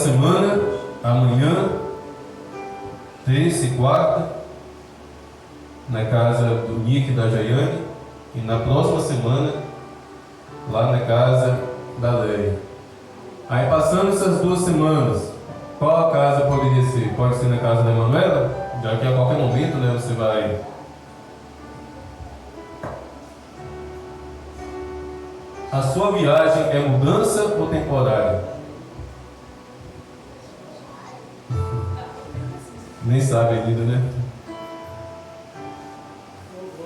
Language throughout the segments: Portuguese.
semana, amanhã, terça e quarta, na casa do Nick e da Jaiane, e na próxima semana, lá na casa da Leia. Aí, passando essas 2 semanas, qual a casa poderia ser? Pode ser na casa da Emanuela, já que a qualquer momento, né, você vai... A sua viagem é mudança ou temporária? Nem sabe ainda, né?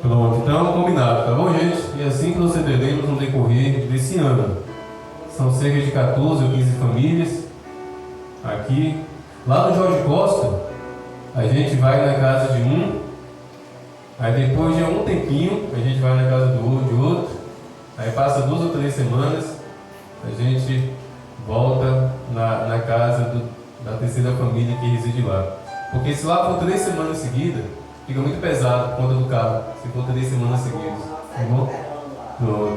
Pronto, então combinado, tá bom, gente? E assim procederemos no decorrer desse ano. São cerca de 14 ou 15 famílias aqui. Lá no Jorge Costa, a gente vai na casa de um, aí depois de algum tempinho, a gente vai na casa de outro, aí passa 2 ou 3 semanas, a gente volta na casa da terceira família que reside lá. Porque se lá for 3 semanas seguidas, fica muito pesado por conta do carro, se for 3 semanas seguidas, tá bom?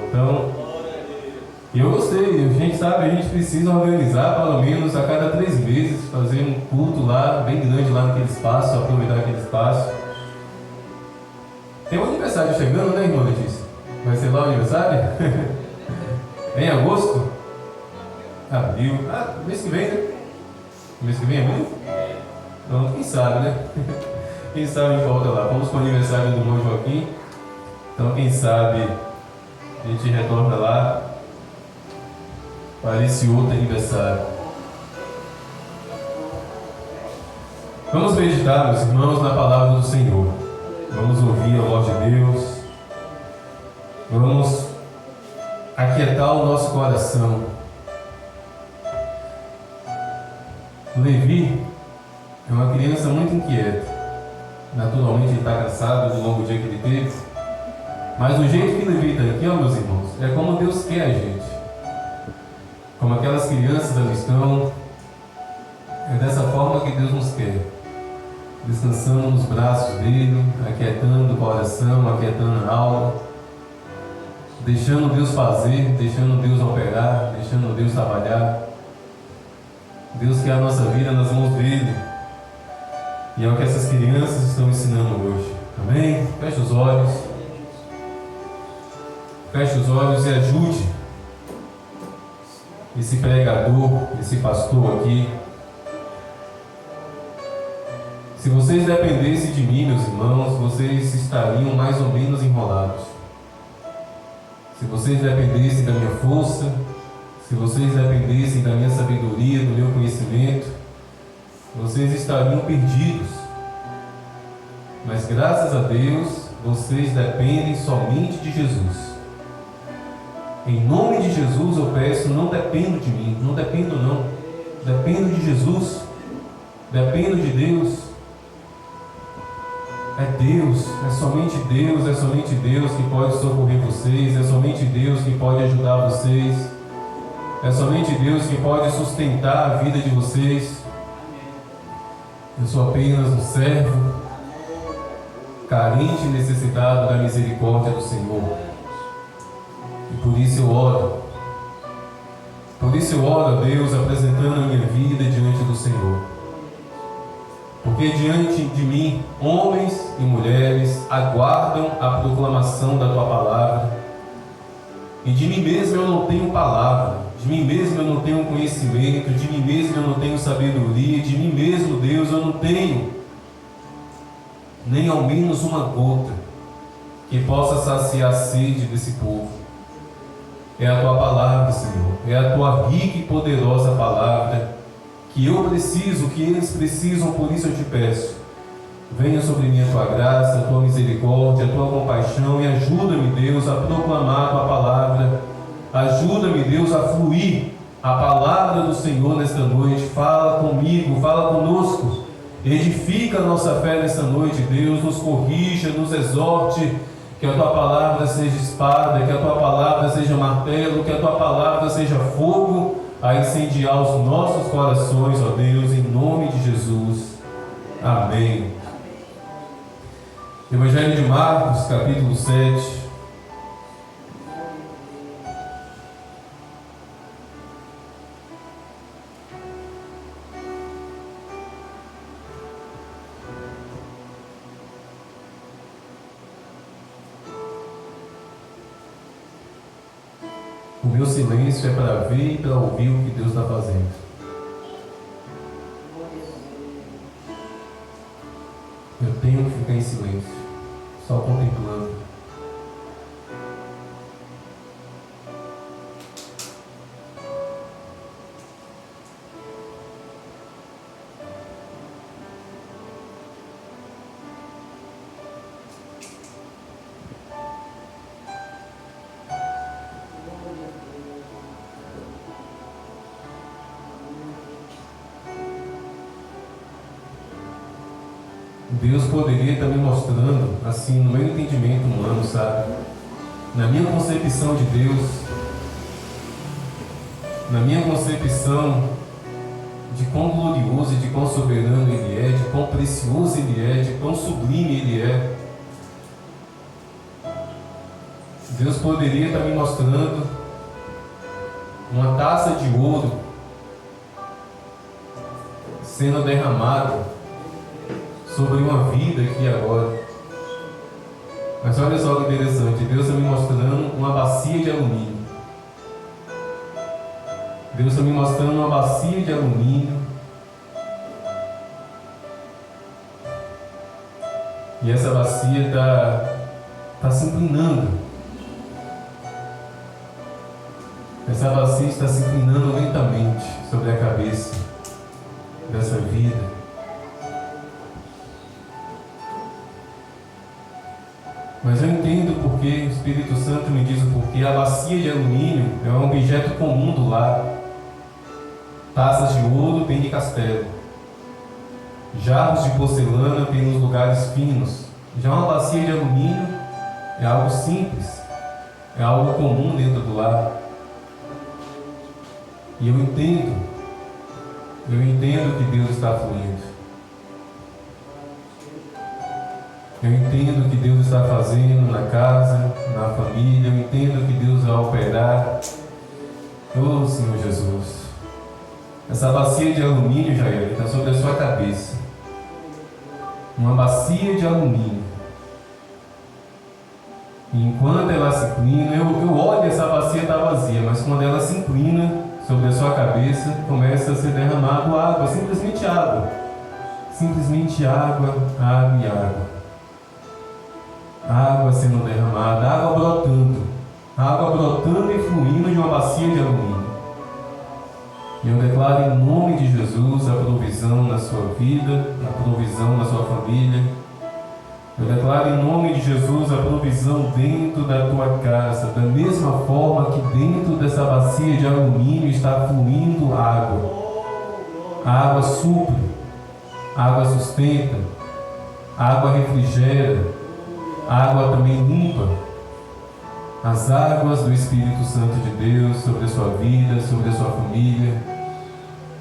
Então, eu gostei, a gente sabe, a gente precisa organizar pelo menos a cada 3 meses, fazer um culto lá, bem grande lá naquele espaço, aproveitar aquele espaço. Tem um aniversário chegando, né, irmã Letícia? Vai ser lá o aniversário? Em agosto? Abril. Mês que vem, né? Mês que vem é abril? Então, quem sabe, né? Quem sabe a gente volta lá. Vamos para o aniversário do irmão Joaquim. Então, quem sabe a gente retorna lá para esse outro aniversário. Vamos meditar, meus irmãos, na palavra do Senhor. Vamos ouvir a voz de Deus. Vamos aquietar o nosso coração. Levi é uma criança muito inquieta. Naturalmente ele está cansado do longo dia que ele teve. Mas o jeito que Levi está aqui, ó, meus irmãos, é como Deus quer a gente. Como aquelas crianças ali estão. É dessa forma que Deus nos quer. Descansando nos braços dele, aquietando o coração, aquietando a alma. Deixando Deus fazer, deixando Deus operar, deixando Deus trabalhar. Deus quer a nossa vida nas mãos dele. E é o que essas crianças estão ensinando hoje. Amém? Feche os olhos. Feche os olhos e ajude esse pregador, esse pastor aqui. Se vocês dependessem de mim, meus irmãos, vocês estariam mais ou menos enrolados. Se vocês dependessem da minha força, se vocês dependessem da minha sabedoria, do meu conhecimento, vocês estariam perdidos. Mas graças a Deus, vocês dependem somente de Jesus. Em nome de Jesus eu peço, não dependo de mim, não dependo não. Dependo de Jesus, dependo de Deus. É Deus, é somente Deus que pode socorrer vocês, é somente Deus que pode ajudar vocês, é somente Deus que pode sustentar a vida de vocês. Eu sou apenas um servo, carente e necessitado da misericórdia do Senhor. E por isso eu oro. Por isso eu oro a Deus, apresentando a minha vida diante do Senhor. Porque diante de mim, homens e mulheres aguardam a proclamação da Tua palavra. E de mim mesmo eu não tenho palavra, de mim mesmo eu não tenho conhecimento, de mim mesmo eu não tenho sabedoria, de mim mesmo, Deus, eu não tenho nem ao menos uma gota que possa saciar a sede desse povo. É a Tua palavra, Senhor, é a Tua rica e poderosa palavra que eu preciso, que eles precisam, por isso eu te peço. Venha sobre mim a Tua graça, a Tua misericórdia, a Tua compaixão e ajuda-me, Deus, a proclamar a Tua palavra. Ajuda-me, Deus, a fluir a palavra do Senhor nesta noite. Fala comigo, fala conosco. Edifica a nossa fé nesta noite, Deus. Nos corrija, nos exorte. Que a Tua palavra seja espada, que a Tua palavra seja martelo, que a Tua palavra seja fogo a incendiar os nossos corações, ó Deus, em nome de Jesus. Amém. Evangelho de Marcos, capítulo 7. O meu silêncio é para ver e para ouvir o que Deus está fazendo. Eu tenho que ficar em silêncio, só contemplando. Deus poderia estar me mostrando, assim, no meu entendimento humano, sabe? Na minha concepção de Deus, na minha concepção de quão glorioso e de quão soberano Ele é, de quão precioso Ele é, de quão sublime Ele é. Deus poderia estar me mostrando uma taça de ouro sendo derramada sobre uma vida aqui agora. Mas olha só que interessante, Deus está me mostrando uma bacia de alumínio. Deus está me mostrando uma bacia de alumínio. E essa bacia está se inclinando. Essa bacia está se inclinando lentamente sobre a cabeça dessa vida. Mas eu entendo porque o Espírito Santo me diz o porquê. A bacia de alumínio é um objeto comum do lar. Taças de ouro tem de castelo. Jarros de porcelana tem nos lugares finos. Já uma bacia de alumínio é algo simples, é algo comum dentro do lar. E eu entendo que Deus está fluindo. Eu entendo o que Deus está fazendo na casa, na família. Eu entendo que Deus vai operar. Oh, Senhor Jesus. Essa bacia de alumínio, Jair, está sobre a sua cabeça. Uma bacia de alumínio. E enquanto ela se inclina, eu olho, essa bacia está vazia, mas quando ela se inclina sobre a sua cabeça, começa a ser derramado água, simplesmente água. Simplesmente água, água e água. Água sendo derramada, água brotando e fluindo de uma bacia de alumínio. E eu declaro em nome de Jesus a provisão na sua vida, a provisão na sua família. Eu declaro em nome de Jesus a provisão dentro da tua casa, da mesma forma que dentro dessa bacia de alumínio está fluindo água. A água supre, a água sustenta, a água refrigera. A água também limpa. As águas do Espírito Santo de Deus sobre a sua vida, sobre a sua família.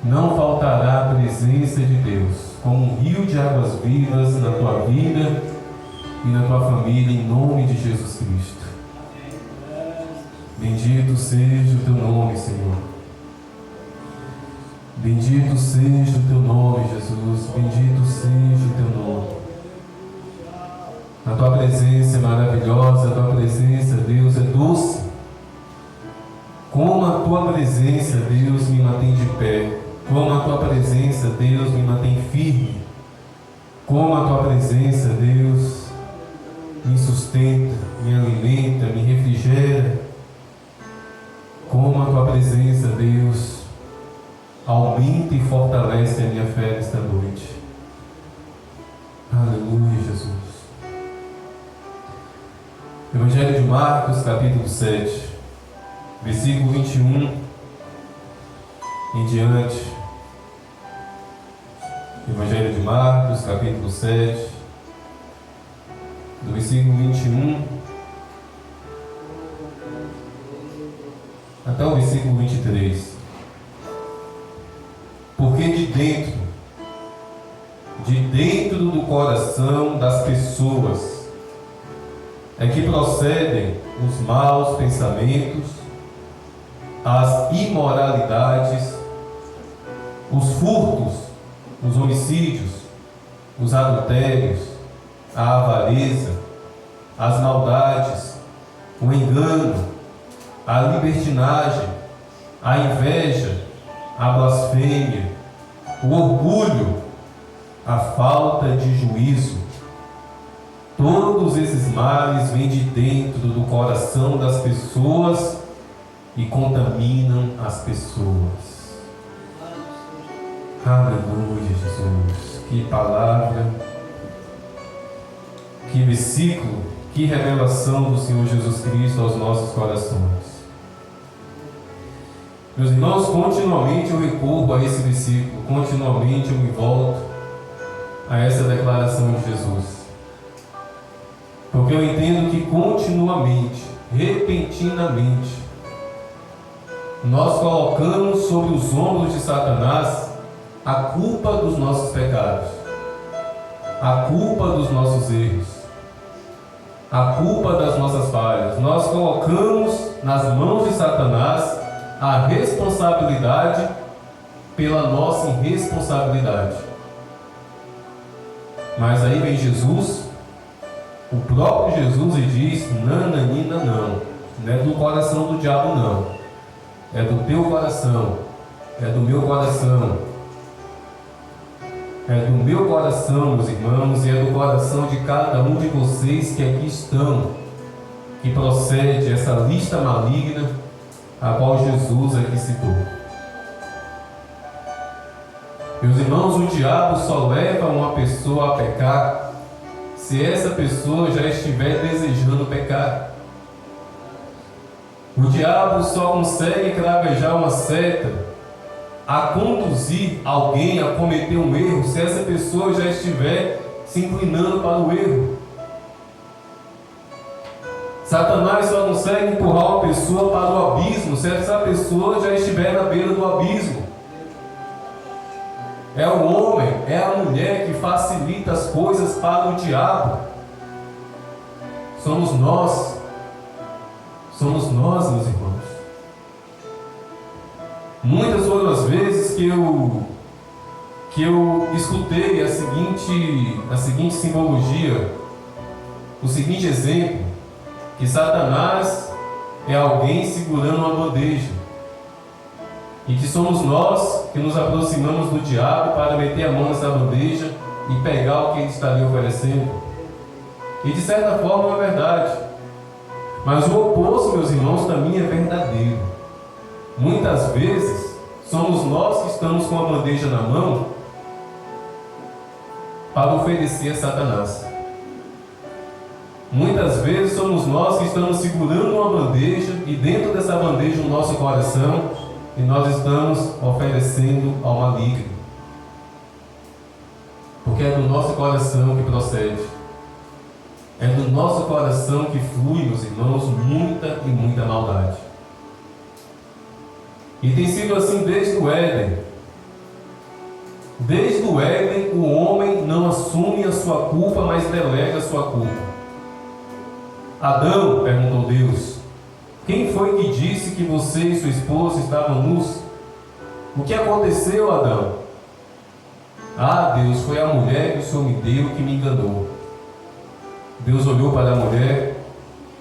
Não faltará a presença de Deus, como um rio de águas vivas na tua vida e na tua família, em nome de Jesus Cristo. Bendito seja o teu nome, Senhor. Bendito seja o teu nome, Jesus. Bendito seja o teu nome. A tua presença é maravilhosa, a tua presença, Deus, é doce. Como a tua presença, Deus, me mantém de pé. Como a tua presença, Deus, me mantém firme. Como a tua presença, Deus, me sustenta, me alimenta, me refrigera. Como a tua presença, Deus, aumenta e fortalece a minha fé nesta noite. Aleluia, Jesus. Evangelho de Marcos, capítulo 7, versículo 21 em diante. Evangelho de Marcos, capítulo 7, do versículo 21 até o versículo 23. Porque de dentro do coração das pessoas é que procedem os maus pensamentos, as imoralidades, os furtos, os homicídios, os adultérios, a avareza, as maldades, o engano, a libertinagem, a inveja, a blasfêmia, o orgulho, a falta de juízo. Todos esses males vêm de dentro do coração das pessoas e contaminam as pessoas. Aleluia, Jesus. Que palavra, que versículo, que revelação do Senhor Jesus Cristo aos nossos corações. Meus irmãos, continuamente eu recorro a esse versículo, continuamente eu me volto a essa declaração de Jesus. Porque eu entendo que continuamente, repentinamente, nós colocamos sobre os ombros de Satanás a culpa dos nossos pecados, a culpa dos nossos erros, a culpa das nossas falhas. Nós colocamos nas mãos de Satanás a responsabilidade pela nossa irresponsabilidade. Mas aí vem Jesus, o próprio Jesus, e diz: nananina, não é do coração do diabo, não, é do teu coração, é do meu coração, é do meu coração, meus irmãos, e é do coração de cada um de vocês que aqui estão, que procede essa lista maligna a qual Jesus aqui citou. Meus irmãos, o diabo só leva uma pessoa a pecar se essa pessoa já estiver desejando pecar. O diabo só consegue cravejar uma seta a conduzir alguém a cometer um erro se essa pessoa já estiver se inclinando para o erro. Satanás só consegue empurrar uma pessoa para o abismo se essa pessoa já estiver na beira do abismo. É o homem, é a mulher que facilita as coisas para o diabo. Somos nós, meus irmãos. Muitas foram as vezes que eu escutei a seguinte simbologia, o seguinte exemplo, que Satanás é alguém segurando uma bandeja, e que somos nós que nos aproximamos do diabo para meter a mão nessa bandeja e pegar o que ele estaria oferecendo. E de certa forma é verdade, mas o oposto, meus irmãos, também é verdadeiro. Muitas vezes somos nós que estamos com a bandeja na mão para oferecer a Satanás. Muitas vezes somos nós que estamos segurando uma bandeja e dentro dessa bandeja o nosso coração, e nós estamos oferecendo ao maligno. Porque é do nosso coração que procede. É do nosso coração que flui, meus irmãos, muita e muita maldade. E tem sido assim desde o Éden. Desde o Éden, o homem não assume a sua culpa, mas delega a sua culpa. Adão, perguntou Deus, quem foi que disse que você e sua esposa estavam nus? O que aconteceu, Adão? Ah, Deus, foi a mulher que o Senhor me deu que me enganou. Deus olhou para a mulher.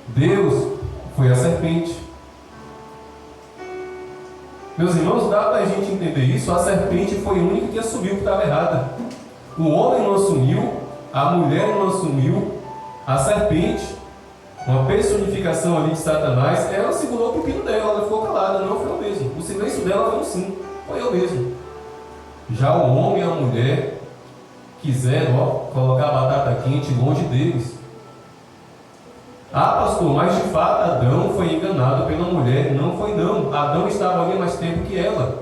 Deus, foi a serpente. Meus irmãos, dá para a gente entender isso. A serpente foi a única que assumiu que estava errada. O homem não assumiu, a mulher não assumiu, a serpente, uma personificação ali de Satanás, ela segurou o pepino dela, ela ficou calada, não foi eu mesmo. O silêncio dela foi um sim, foi eu mesmo. Já o homem e a mulher quiseram colocar a batata quente longe deles. Ah, pastor, mas de fato Adão foi enganado pela mulher. Não foi não, Adão estava ali mais tempo que ela.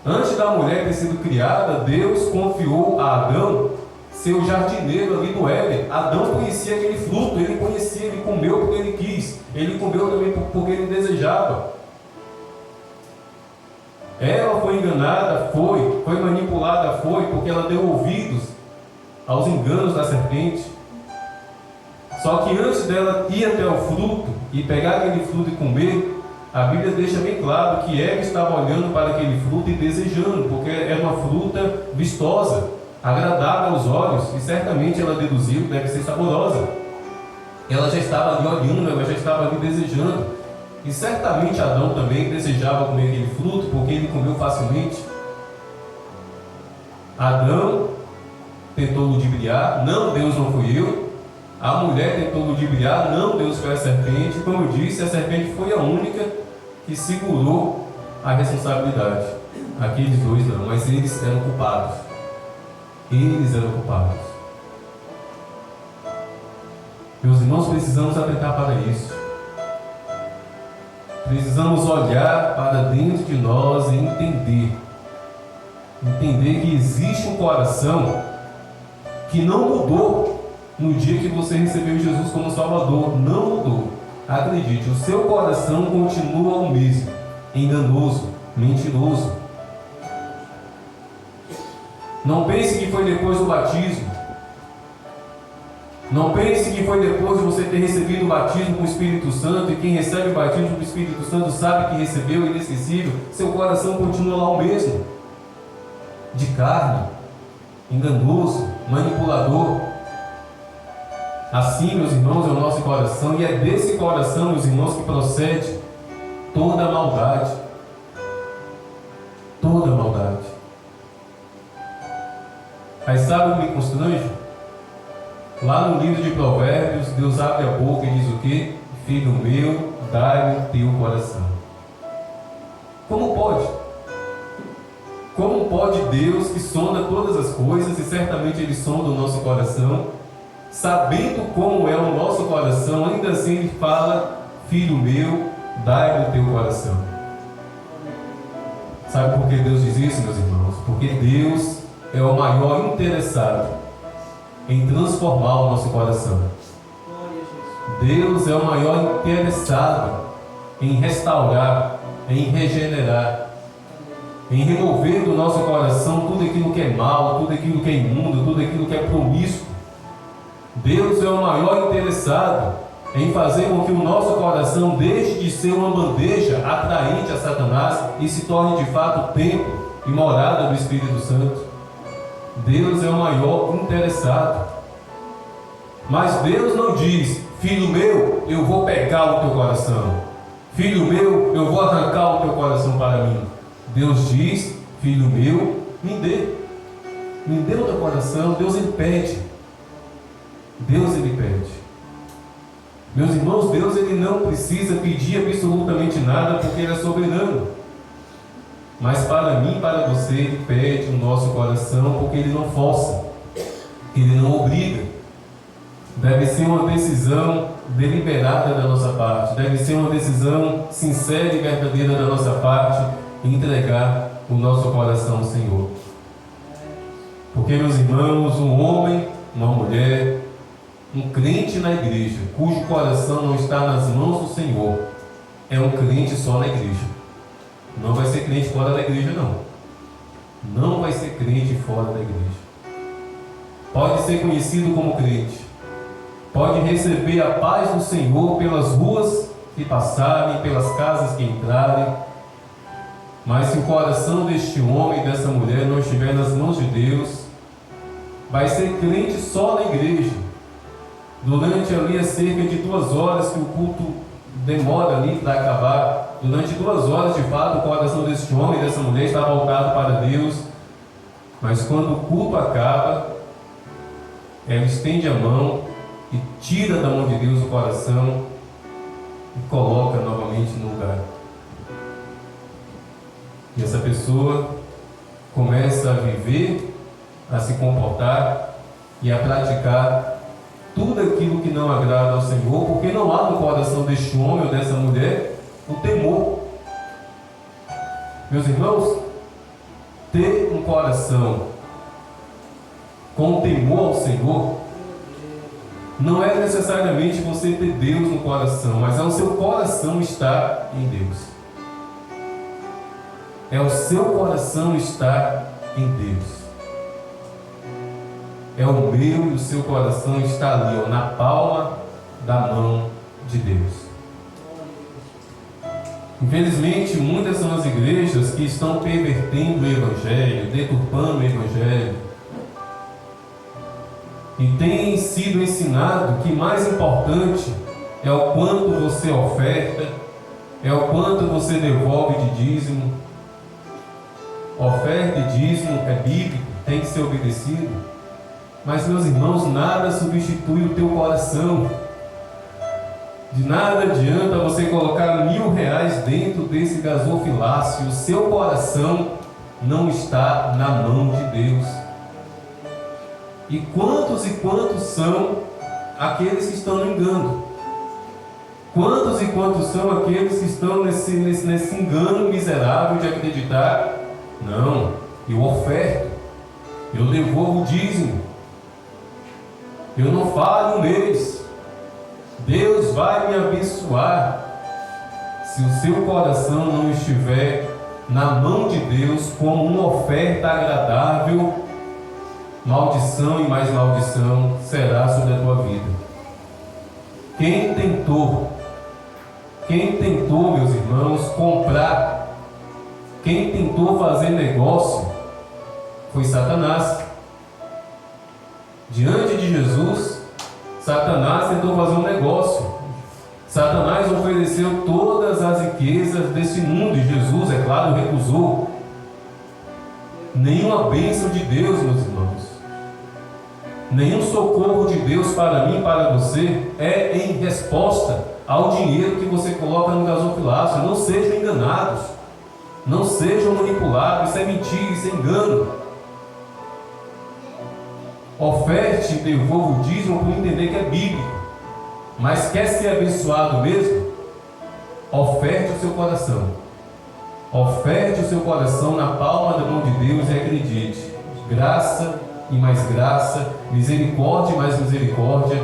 Antes da mulher ter sido criada, Deus confiou a Adão ser o jardineiro ali do Éden. Adão conhecia aquele fruto, ele conhecia, ele comeu porque ele quis, ele comeu também porque ele desejava. Ela foi enganada, foi manipulada, porque ela deu ouvidos aos enganos da serpente. Só que antes dela ir até o fruto e pegar aquele fruto e comer, a Bíblia deixa bem claro que Eva estava olhando para aquele fruto e desejando, porque era uma fruta vistosa, agradável aos olhos, e certamente ela deduziu que deve ser saborosa. Ela já estava ali olhando, ela já estava ali desejando. E certamente Adão também desejava comer aquele fruto, porque ele comeu facilmente. Adão tentou ludibriar, não, Deus não fui eu. A mulher tentou ludibriar, não, Deus foi a serpente. Como eu disse, a serpente foi a única que segurou a responsabilidade. Aqueles dois não, mas eles eram culpados. Eles eram culpados. Meus irmãos, precisamos atentar para isso. Precisamos olhar para dentro de nós e entender que existe um coração que não mudou no dia que você recebeu Jesus como Salvador. Não mudou. Acredite, o seu coração continua o mesmo, enganoso, mentiroso. Não pense que foi depois do batismo. Não pense que foi depois de você ter recebido o batismo com o Espírito Santo, e quem recebe o batismo com o Espírito Santo sabe que recebeu, inesquecível. Seu coração continua lá o mesmo, de carne, enganoso, manipulador. Assim, meus irmãos, é o nosso coração, e é desse coração, meus irmãos, que procede toda a maldade. Toda a maldade. Mas sabe o que me constrange? Lá no livro de Provérbios, Deus abre a boca e diz o quê? Filho meu, dai-me o teu coração. Como pode? Como pode Deus, que sonda todas as coisas, e certamente Ele sonda o nosso coração, sabendo como é o nosso coração, ainda assim Ele fala, filho meu, dai-me o teu coração. Sabe por que Deus diz isso, meus irmãos? Porque Deus é o maior interessado em transformar o nosso coração. Deus é o maior interessado em restaurar, em regenerar, em remover do nosso coração tudo aquilo que é mal, tudo aquilo que é imundo, tudo aquilo que é promíscuo. Deus é o maior interessado em fazer com que o nosso coração deixe de ser uma bandeja atraente a Satanás e se torne de fato templo e morada do Espírito Santo. Deus é o maior interessado. Mas Deus não diz, filho meu, eu vou pegar o teu coração. Filho meu, eu vou arrancar o teu coração para mim. Deus diz, filho meu, me dê. Me dê o teu coração. Deus ele pede. Deus ele pede. Meus irmãos, Deus ele não precisa pedir absolutamente nada, porque Ele é soberano. Mas para mim e para você, Ele pede o nosso coração, porque Ele não força, Ele não obriga. Deve ser uma decisão deliberada da nossa parte, deve ser uma decisão sincera e verdadeira da nossa parte, entregar o nosso coração ao Senhor. Porque, meus irmãos, um homem, uma mulher, um crente na igreja, cujo coração não está nas mãos do Senhor, é um crente só na igreja. Não vai ser crente fora da igreja, não. Não vai ser crente fora da igreja. Pode ser conhecido como crente. Pode receber a paz do Senhor pelas ruas que passarem, pelas casas que entrarem. Mas se o coração deste homem e dessa mulher não estiver nas mãos de Deus, vai ser crente só na igreja. Durante ali cerca de 2 horas que o culto demora ali para acabar, durante 2 horas de fato o coração deste homem e dessa mulher está voltado para Deus. Mas quando o culto acaba, ela estende a mão e tira da mão de Deus o coração e coloca novamente no lugar. E essa pessoa começa a viver, a se comportar e a praticar tudo aquilo que não agrada ao Senhor, porque não há no coração deste homem ou dessa mulher o temor. Meus irmãos, ter um coração com temor ao Senhor não é necessariamente você ter Deus no coração, mas é o seu coração estar em Deus. É o seu coração estar em Deus. É o meu e o seu coração está ali, ó, na palma da mão de Deus. Infelizmente, muitas são as igrejas que estão pervertendo o Evangelho, deturpando o Evangelho. E tem sido ensinado que mais importante é o quanto você oferta, é o quanto você devolve de dízimo. Oferta e dízimo é bíblico, tem que ser obedecido. Mas, meus irmãos, nada substitui o teu coração. De nada adianta você colocar R$1.000 dentro desse gasofilácio se o seu coração não está na mão de Deus. E quantos são aqueles que estão no engano? Quantos e quantos são aqueles que estão nesse engano miserável de acreditar: não, eu oferto, eu devolvo o dízimo, eu não falho um mês, Deus vai me abençoar. Se o seu coração não estiver na mão de Deus como uma oferta agradável, maldição e mais maldição será sobre a tua vida. Quem tentou, meus irmãos, comprar, quem tentou fazer negócio, foi Satanás. Diante de Jesus, Satanás tentou fazer um negócio. Satanás ofereceu todas as riquezas desse mundo, e Jesus, é claro, recusou. Nenhuma bênção de Deus, meus irmãos, nenhum socorro de Deus para mim e para você é em resposta ao dinheiro que você coloca no gasofilácio. Não sejam enganados, não sejam manipulados. Isso é mentira, isso é engano. Oferte e devolva o dízimo por entender que é bíblico. Mas quer ser abençoado mesmo? Oferte o seu coração. Oferte o seu coração na palma da mão de Deus e acredite. Graça e mais graça, misericórdia e mais misericórdia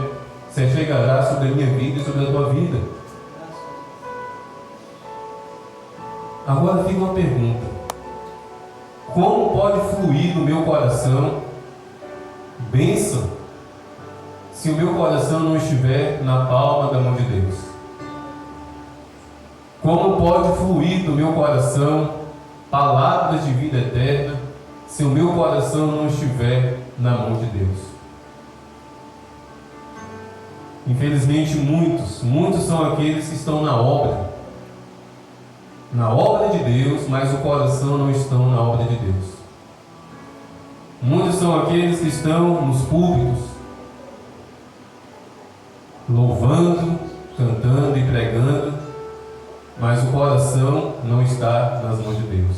se chegará sobre a minha vida e sobre a tua vida. Agora fica uma pergunta: como pode fluir do meu coração bênção se o meu coração não estiver na palma da mão de Deus? Como pode fluir do meu coração palavras de vida eterna se o meu coração não estiver na mão de Deus? Infelizmente, muitos são aqueles que estão na obra de Deus, mas o coração não estão na obra de Deus. Muitos são aqueles que estão nos púlpitos, louvando, cantando e pregando, mas o coração não está nas mãos de Deus.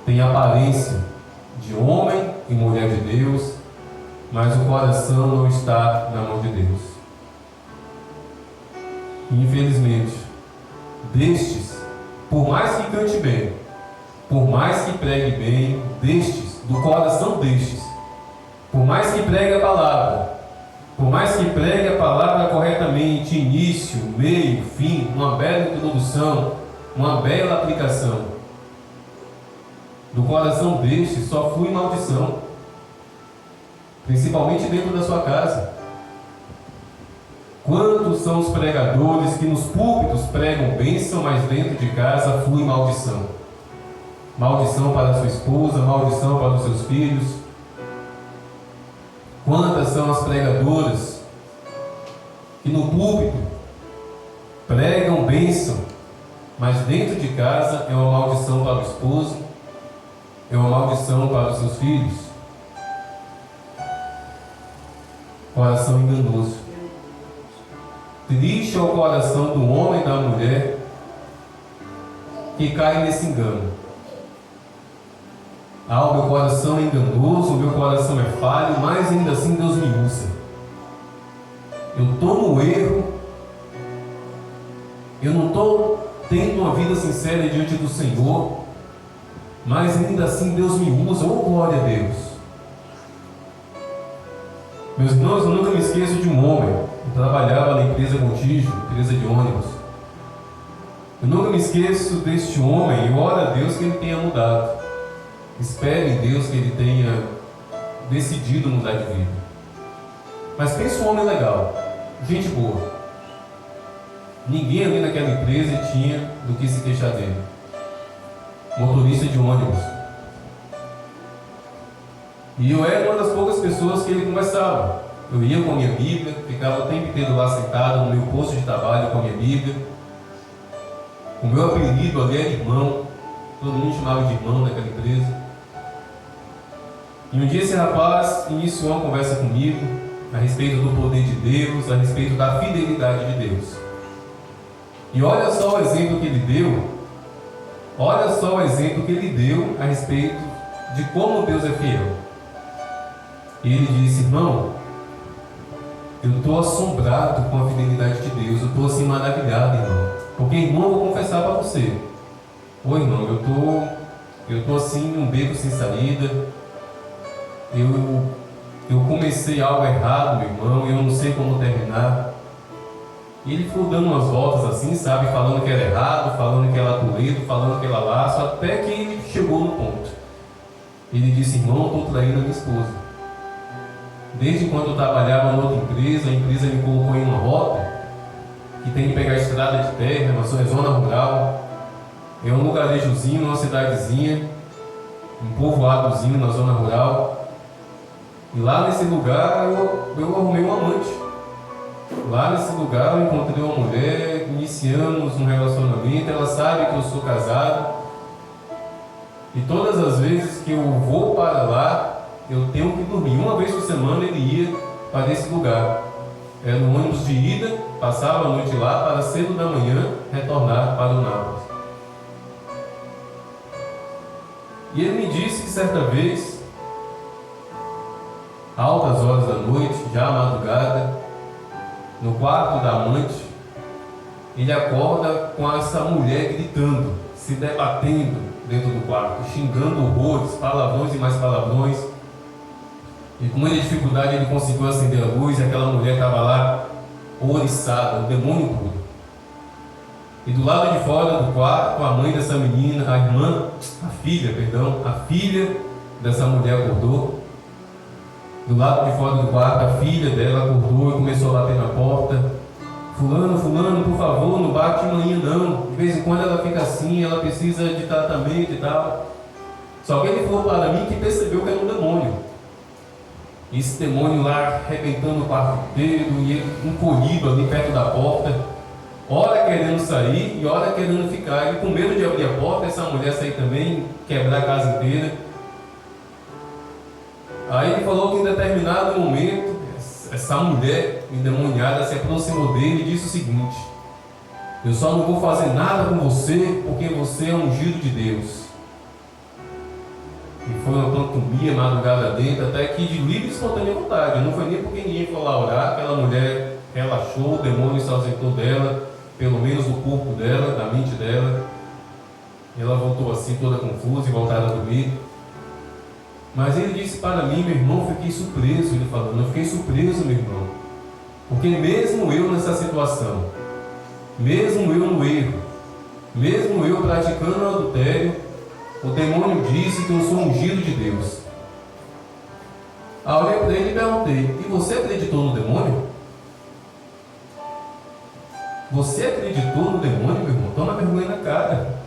Tem aparência de homem e mulher de Deus, mas o coração não está na mão de Deus. E, infelizmente, destes, por mais que cante bem, por mais que pregue bem, destes, do coração destes, por mais que pregue a palavra, por mais que pregue a palavra corretamente, início, meio, fim, uma bela introdução, uma bela aplicação, do coração deste só flui maldição, principalmente dentro da sua casa. Quantos são os pregadores que nos púlpitos pregam bênção, mas dentro de casa flui maldição? Maldição para a sua esposa, maldição para os seus filhos. Quantas são as pregadoras que no púlpito pregam bênção, mas dentro de casa é uma maldição para o esposo, é uma maldição para os seus filhos? Coração enganoso. Triste é o coração do homem e da mulher que cai nesse engano. O meu coração é enganoso, o meu coração é falho, mas ainda assim Deus me usa. Eu estou no erro, eu não estou tendo uma vida sincera diante do Senhor, mas ainda assim Deus me usa. Oh, glória a Deus! Meus irmãos, eu nunca me esqueço de um homem. Eu trabalhava na empresa Montijo, empresa de ônibus. Eu nunca me esqueço deste homem e oro a Deus que ele tenha mudado. Espere em Deus que ele tenha decidido mudar de vida. Mas pensa um homem legal, gente boa. Ninguém ali naquela empresa tinha do que se queixar dele. Motorista de ônibus. E eu era uma das poucas pessoas que ele conversava. Eu ia com a minha Bíblia, ficava o tempo inteiro lá sentado no meu posto de trabalho com a minha Bíblia. O meu apelido ali era irmão, todo mundo chamava de irmão naquela empresa. E um dia esse rapaz iniciou uma conversa comigo a respeito do poder de Deus, a respeito da fidelidade de Deus. E olha só o exemplo que ele deu, olha só o exemplo que ele deu a respeito de como Deus é fiel. E ele disse: irmão, eu estou assombrado com a fidelidade de Deus, eu estou assim maravilhado, irmão. Porque, irmão, eu vou confessar para você. Ô irmão, eu estou assim num beco sem saída. Eu comecei algo errado, meu irmão, e eu não sei como terminar. E ele ficou dando umas voltas assim, sabe, falando que era errado, falando que era doido, falando que era laço, até que ele chegou no ponto. Ele disse: irmão, eu estou traindo a minha esposa. Desde quando eu trabalhava em outra empresa, a empresa me colocou em uma rota que tem que pegar a estrada de terra, uma zona rural. É um lugarejozinho, numa cidadezinha, um povoadozinho na zona rural. E lá nesse lugar eu arrumei um amante. Lá nesse lugar eu encontrei uma mulher, iniciamos um relacionamento, ela sabe que eu sou casado. E todas as vezes que eu vou para lá, eu tenho que dormir. Uma vez por semana ele ia para esse lugar. Era no ônibus de ida, passava a noite lá para cedo da manhã retornar para o Nápoles. E ele me disse que certa vez, altas horas da noite, já à madrugada, no quarto da amante, ele acorda com essa mulher gritando, se debatendo dentro do quarto, xingando horrores, palavrões e mais palavrões. E com muita dificuldade ele conseguiu acender a luz e aquela mulher estava lá ouriçada, o demônio puro. E do lado de fora do quarto, a mãe dessa menina, a filha dessa mulher acordou. Do lado de fora do quarto, a filha dela acordou e começou a bater na porta. Fulano, por favor, não bate manhã não. De vez em quando ela fica assim, ela precisa de tratamento e tal. Só que ele falou para mim que percebeu que era um demônio. E esse demônio lá arrebentando o quarto inteiro e ele encolhido ali perto da porta. Ora querendo sair e ora querendo ficar. E com medo de abrir a porta, essa mulher sair também, quebrar a casa inteira. Aí ele falou que em determinado momento, essa mulher endemoniada se aproximou dele e disse o seguinte: eu só não vou fazer nada com você porque você é ungido de Deus. E foi uma pantomia madrugada dentro, até que de livre e espontânea vontade. Não foi nem porque ninguém foi lá orar. Aquela mulher relaxou, o demônio se ausentou dela, pelo menos do corpo dela, da mente dela. E ela voltou assim toda confusa e voltaram a dormir. Mas ele disse para mim: meu irmão, fiquei surpreso. Ele falando: eu fiquei surpreso, meu irmão, porque mesmo eu nessa situação, mesmo eu no erro, mesmo eu praticando o adultério, o demônio disse que eu sou ungido de Deus. Aí eu olhei para ele e perguntei: e você acreditou no demônio? Você acreditou no demônio, meu irmão? Toma vergonha na cara.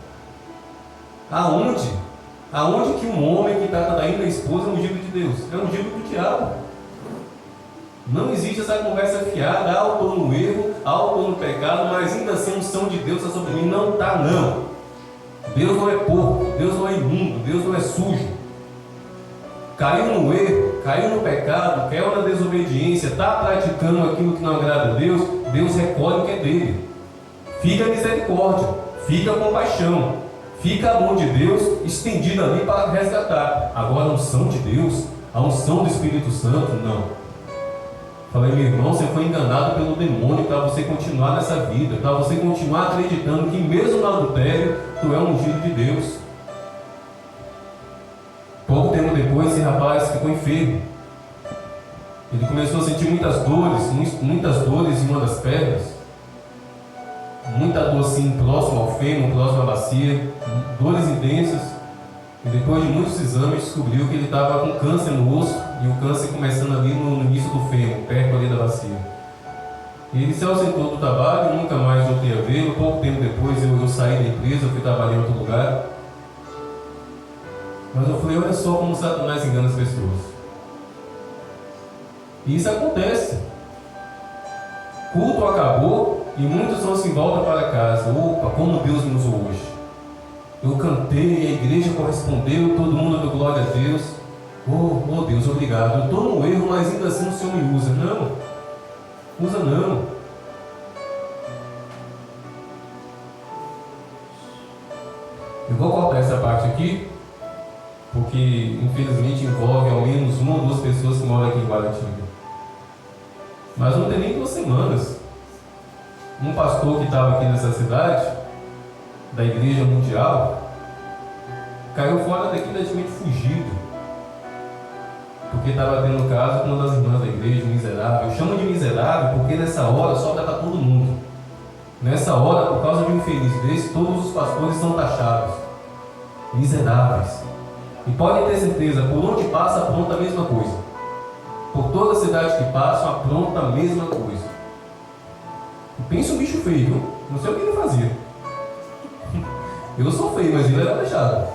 Aonde? Aonde que um homem que está traindo a esposa é ungido de Deus? É ungido do diabo. Não existe essa conversa fiada: eu estou no erro, eu estou no pecado, mas ainda assim a unção de Deus está sobre mim. Não está, não. Deus não é porco, Deus não é imundo, Deus não é sujo. Caiu no erro, caiu no pecado, caiu na desobediência, está praticando aquilo que não agrada a Deus, Deus recolhe o que é dele. Fica a misericórdia, fica a compaixão, fica a mão de Deus estendida ali para resgatar. Agora a unção de Deus, a unção do Espírito Santo, não. Falei: meu irmão, você foi enganado pelo demônio para você continuar nessa vida, para você continuar acreditando que mesmo no adultério, tu é um ungido de Deus. Pouco tempo depois, esse rapaz ficou enfermo. Ele começou a sentir muitas dores em uma das pernas, muita dor assim próximo ao fêmur, próximo à bacia, dores intensas. E depois de muitos exames, descobriu que ele estava com câncer no osso, e o câncer começando ali no início do fêmur, perto ali da bacia. E ele se ausentou do trabalho, nunca mais voltei a vê-lo. Pouco tempo depois eu saí da empresa, fui trabalhar em outro lugar. Mas eu falei: olha só como Satanás engana as pessoas. E isso acontece. Culto acabou, E muitos vão-se em volta para casa. Opa, como Deus me usou hoje. Eu cantei, a igreja correspondeu, todo mundo deu glória a Deus. Oh Deus, obrigado. Eu estou no erro, mas ainda assim o Senhor me usa. Não, usa não. Eu vou cortar essa parte aqui, porque infelizmente envolve ao menos uma ou duas pessoas que moram aqui em Guaratinga. Mas não tem nem 2 semanas. Um pastor que estava aqui nessa cidade, da Igreja Mundial, caiu fora daqui praticamente fugido, porque estava tendo caso com uma das irmãs da igreja, miserável. Eu chamo de miserável porque nessa hora sobra para todo mundo. Nessa hora, por causa de um infeliz desse, todos os pastores são taxados miseráveis. E podem ter certeza, por onde passa, apronta a mesma coisa. Por toda a cidade que passa, apronta a mesma coisa. Pensa um bicho feio, não sei o que ele fazia. Eu sou feio, mas ele era deixado.